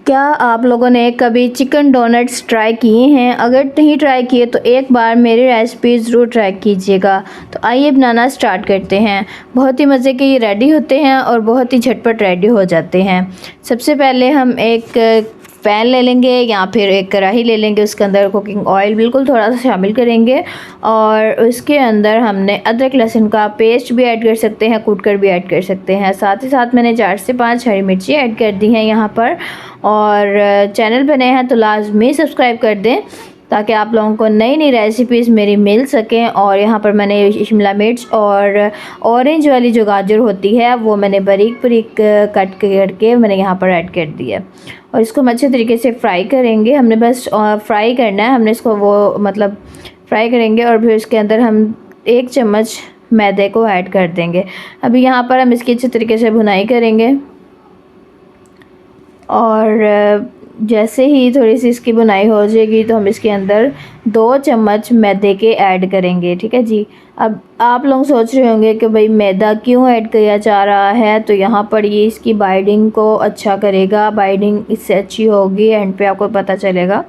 क्या आप लोगों ने कभी चिकन डोनट्स ट्राई किए हैं? अगर नहीं ट्राई किए तो एक बार मेरी रेसिपी ज़रूर ट्राई कीजिएगा। तो आइए बनाना स्टार्ट करते हैं। बहुत ही मज़े के ये रेडी होते हैं और बहुत ही झटपट रेडी हो जाते हैं। सबसे पहले हम एक पैन ले लेंगे या फिर एक कढ़ाई ले लेंगे, उसके अंदर कुकिंग ऑयल बिल्कुल थोड़ा सा शामिल करेंगे और उसके अंदर हमने अदरक लहसुन का पेस्ट भी ऐड कर सकते हैं, कूट कर भी ऐड कर सकते हैं। साथ ही साथ मैंने 4 से 5 हरी मिर्ची ऐड कर दी हैं यहाँ पर। और चैनल पर नए हैं तो लाजमी सब्सक्राइब कर दें ताकि आप लोगों को नई नई रेसिपीज़ मेरी मिल सकें। और यहाँ पर मैंने शिमला मिर्च और ऑरेंज वाली जो गाजर होती है वो मैंने बारीक बारीक कट करके मैंने यहाँ पर ऐड कर दिया और इसको हम अच्छे तरीके से फ्राई करेंगे। हमने बस फ्राई करना है, हमने इसको वो मतलब फ्राई करेंगे और फिर इसके अंदर हम 1 चम्मच मैदे को ऐड कर देंगे। अभी यहाँ पर हम इसकी अच्छे तरीके से भुनाई करेंगे और जैसे ही थोड़ी सी इसकी बुनाई हो जाएगी तो हम इसके अंदर 2 चम्मच मैदे के ऐड करेंगे। ठीक है जी। अब आप लोग सोच रहे होंगे कि भाई मैदा क्यों ऐड किया जा रहा है, तो यहाँ पर ये इसकी बाइंडिंग को अच्छा करेगा, बाइंडिंग इससे अच्छी होगी, एंड पे आपको पता चलेगा।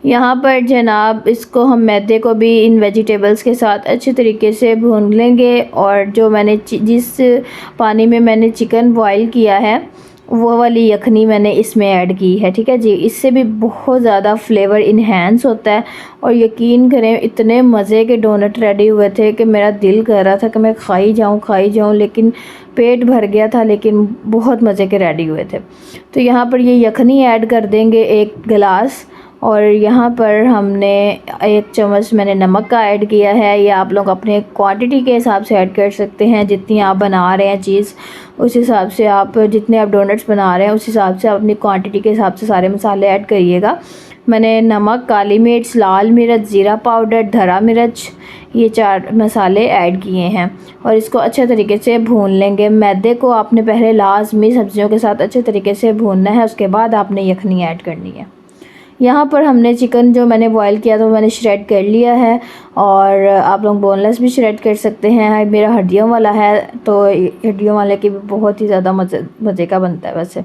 यहाँ पर जनाब इसको हम मैदे को भी इन वेजिटेबल्स के साथ अच्छे तरीके से भून लेंगे और जो मैंने जिस पानी में मैंने चिकन बॉईल किया है वो वाली यखनी मैंने इसमें ऐड की है। ठीक है जी। इससे भी बहुत ज़्यादा फ्लेवर इन्हेंस होता है और यकीन करें इतने मज़े के डोनट रेडी हुए थे कि मेरा दिल कर रहा था कि मैं खाई जाऊँ, लेकिन पेट भर गया था, लेकिन बहुत मज़े के रेडी हुए थे। तो यहाँ पर ये यखनी ऐड कर देंगे 1 गिलास और यहाँ पर हमने 1 चम्मच मैंने नमक का ऐड किया है। ये आप लोग अपने क्वांटिटी के हिसाब से ऐड कर सकते हैं, जितनी आप बना रहे हैं चीज़ उस हिसाब से आप जितने आप डोनट्स बना रहे हैं उस हिसाब से आप अपनी क्वांटिटी के हिसाब से सारे मसाले ऐड करिएगा। मैंने नमक, काली मिर्च, लाल मिर्च, ज़ीरा पाउडर, धरा मिर्च ये 4 मसाले ऐड किए हैं और इसको अच्छे तरीके से भून लेंगे। मैदे को आपने पहले लाजमी सब्जियों के साथ अच्छे तरीके से भूनना है, उसके बाद आपने यखनी ऐड करनी है। यहाँ पर हमने चिकन जो मैंने बॉईल किया था वो मैंने श्रेड कर लिया है और आप लोग बोनलेस भी श्रेड कर सकते हैं। मेरा हड्डियों वाला है तो हड्डियों वाले की भी बहुत ही ज़्यादा मज़े का बनता है वैसे,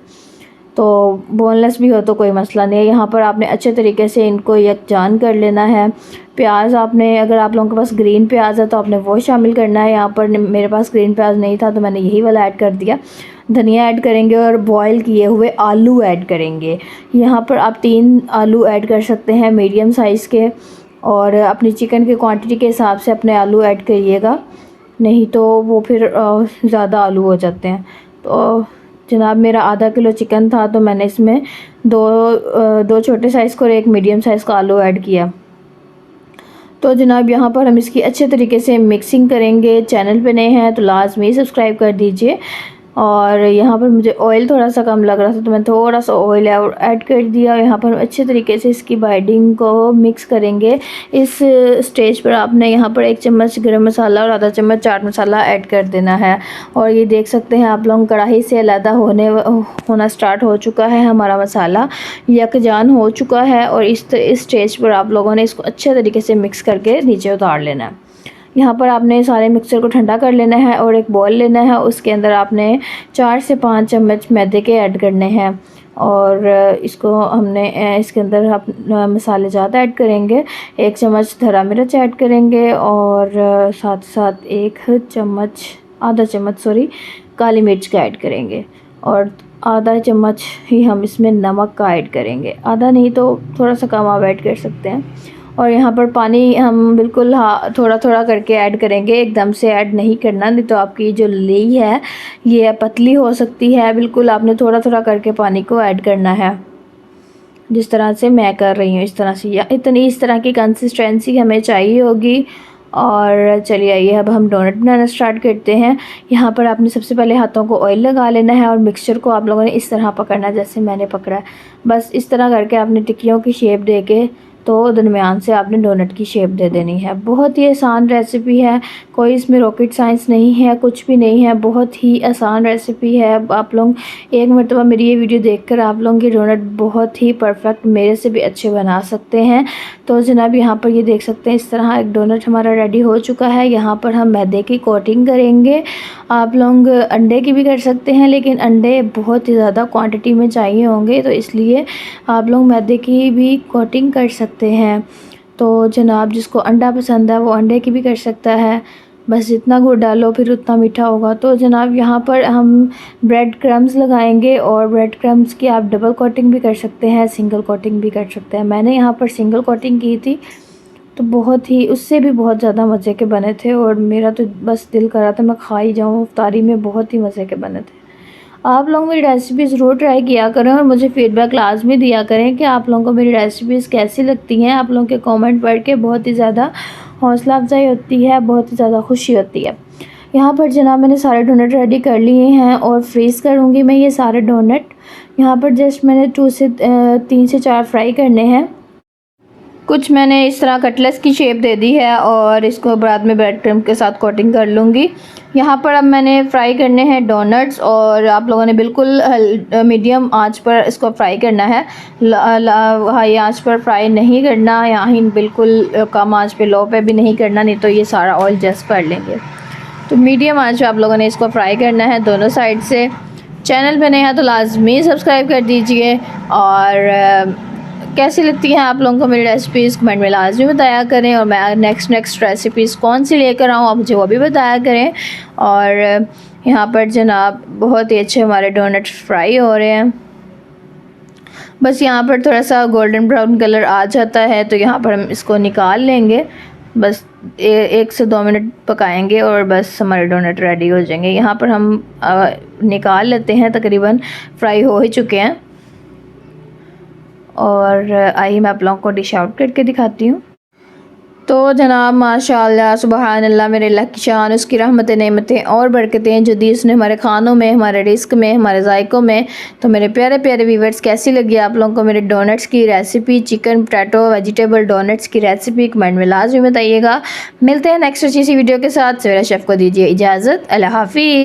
तो बोनलेस भी हो तो कोई मसला नहीं है। यहाँ पर आपने अच्छे तरीके से इनको यकजान कर लेना है। प्याज आपने, अगर आप लोगों के पास ग्रीन प्याज है तो आपने वो शामिल करना है। यहाँ पर मेरे पास ग्रीन प्याज नहीं था तो मैंने यही वाला ऐड कर दिया। धनिया ऐड करेंगे और बॉईल किए हुए आलू ऐड करेंगे। यहाँ पर आप 3 आलू ऐड कर सकते हैं मीडियम साइज़ के और अपनी चिकन की क्वांटिटी के हिसाब से अपने आलू ऐड करिएगा, नहीं तो वो फिर ज़्यादा आलू हो जाते हैं। तो जनाब मेरा आधा किलो चिकन था तो मैंने इसमें दो छोटे साइज़ को और 1 मीडियम साइज़ का आलू ऐड किया। तो जनाब यहाँ पर हम इसकी अच्छे तरीके से मिक्सिंग करेंगे। चैनल पे नए हैं तो लाजमी सब्सक्राइब कर दीजिए। और यहाँ पर मुझे ऑयल थोड़ा सा कम लग रहा था तो मैं थोड़ा सा ऑयल ऐड कर दिया। यहाँ पर अच्छे तरीके से इसकी बाइंडिंग को मिक्स करेंगे। इस स्टेज पर आपने यहाँ पर 1 चम्मच गरम मसाला और आधा चम्मच चाट मसाला ऐड कर देना है। और ये देख सकते हैं आप लोग कढ़ाई से अलग होना स्टार्ट हो चुका है, हमारा मसाला यकजान हो चुका है। और इस स्टेज पर आप लोगों ने इसको अच्छे तरीके से मिक्स करके नीचे उतार लेना है। यहाँ पर आपने सारे मिक्सचर को ठंडा कर लेना है और एक बॉल लेना है, उसके अंदर आपने 4 से 5 चम्मच मैदे के ऐड करने हैं और इसको हमने इसके अंदर आप मसाले ज़्यादा ऐड करेंगे। 1 चम्मच धरा मिर्च ऐड करेंगे और साथ साथ आधा चम्मच काली मिर्च का ऐड करेंगे और आधा चम्मच ही हम इसमें नमक का ऐड करेंगे। आधा नहीं तो थोड़ा सा कम आप ऐड कर सकते हैं। और यहाँ पर पानी हम बिल्कुल थोड़ा थोड़ा करके ऐड करेंगे, एकदम से ऐड नहीं करना, नहीं तो आपकी जो लेई है ये पतली हो सकती है। बिल्कुल आपने थोड़ा थोड़ा करके पानी को ऐड करना है, जिस तरह से मैं कर रही हूँ इस तरह से, या इस तरह की कंसिस्टेंसी हमें चाहिए होगी। और चलिए आइए अब हम डोनट बनाना स्टार्ट करते हैं। यहाँ पर आपने सबसे पहले हाथों को ऑयल लगा लेना है और मिक्सचर को आप लोगों ने इस तरह पकड़ना है जैसे मैंने पकड़ा है। बस इस तरह करके आपने टिक्कियों की शेप दे के तो दरमियान से आपने डोनट की शेप दे देनी है। बहुत ही आसान रेसिपी है, कोई इसमें रॉकेट साइंस नहीं है, कुछ भी नहीं है, बहुत ही आसान रेसिपी है। आप लोग एक मरतबा मेरी ये वीडियो देखकर आप लोगों के डोनट बहुत ही परफेक्ट, मेरे से भी अच्छे बना सकते हैं। तो जनाब यहाँ पर ये देख सकते हैं, इस तरह एक डोनट हमारा रेडी हो चुका है। यहाँ पर हम मैदे की कोटिंग करेंगे। आप लोग अंडे की भी कर सकते हैं, लेकिन अंडे बहुत ही ज़्यादा क्वांटिटी में चाहिए होंगे, तो इसलिए आप लोग मैदे की भी कोटिंग कर सकते हैं। तो जनाब जिसको अंडा पसंद है वो अंडे की भी कर सकता है। बस जितना गुड़ डालो फिर उतना मीठा होगा। तो जनाब यहाँ पर हम ब्रेड क्रम्स लगाएंगे, और ब्रेड क्रम्स की आप डबल कोटिंग भी कर सकते हैं, सिंगल कोटिंग भी कर सकते हैं। मैंने यहाँ पर सिंगल कोटिंग की थी, तो बहुत ही, उससे भी बहुत ज़्यादा मज़े के बने थे, और मेरा तो बस दिल कर रहा था मैं खा ही जाऊँ। इफ्तारी में बहुत ही मज़े के बने थे। आप लोग मेरी रेसिपी ज़रूर ट्राई किया करें और मुझे फ़ीडबैक लाजमी दिया करें कि आप लोगों को मेरी रेसिपीज़ कैसी लगती हैं। आप लोगों के कमेंट पढ़ के बहुत ही ज़्यादा हौसला अफजाई होती है, बहुत ही ज़्यादा खुशी होती है। यहाँ पर जनाब मैंने सारे डोनट रेडी कर लिए हैं और फ्रीज़ करूँगी मैं ये सारे डोनट। यहाँ पर जस्ट मैंने 3 से 4 फ्राई करने हैं। कुछ मैंने इस तरह कटलेट्स की शेप दे दी है, और इसको बाद में ब्रेड क्रम्ब के साथ कोटिंग कर लूँगी। यहाँ पर अब मैंने फ्राई करने हैं डोनट्स, और आप लोगों ने बिल्कुल मीडियम आंच पर इसको फ्राई करना है। हाई आंच पर फ्राई नहीं करना, यहाँ बिल्कुल कम आंच पे, लो पे भी नहीं करना, नहीं तो ये सारा ऑयल जस्ट कर लेंगे। तो मीडियम आंच पे आप लोगों ने इसको फ्राई करना है दोनों साइड से। चैनल पे नए हैं तो लाजमी सब्सक्राइब कर दीजिए, और कैसी लगती हैं आप लोगों को मेरी रेसिपीज़ कमेंट में लाजमी बताया करें, और मैं नेक्स्ट रेसिपीज़ कौन सी लेकर आऊँ आप मुझे वो भी बताया करें। और यहाँ पर जनाब बहुत ही अच्छे हमारे डोनट फ्राई हो रहे हैं। बस यहाँ पर थोड़ा सा गोल्डन ब्राउन कलर आ जाता है तो यहाँ पर हम इसको निकाल लेंगे। बस 1 से 2 मिनट पकाएंगे और बस हमारे डोनट रेडी हो जाएंगे। यहाँ पर हम निकाल लेते हैं, तकरीबन फ्राई हो ही चुके हैं। और आइए मैं आप लोगों को डिश आउट करके दिखाती हूँ। तो जनाब माशाअल्लाह सुबहान अल्लाह, मेरे अल्लाह की शान, उसकी रहमतें, नेमतें और बरकतें जो दी उसने हमारे खानों में, हमारे रिस्क में, हमारे जायकों में। तो मेरे प्यारे प्यारे व्यूअर्स, कैसी लगी आप लोगों को मेरे डोनट्स की recipe, chicken potato vegetable doughnuts की रेसिपी, कमेंट में लाजमी बताइएगा। मिलते हैं नेक्स्ट अच्छी सी वीडियो के साथ। सवेरा शेफ़ को दीजिए इजाज़त। अल्लाह हाफ़िज़।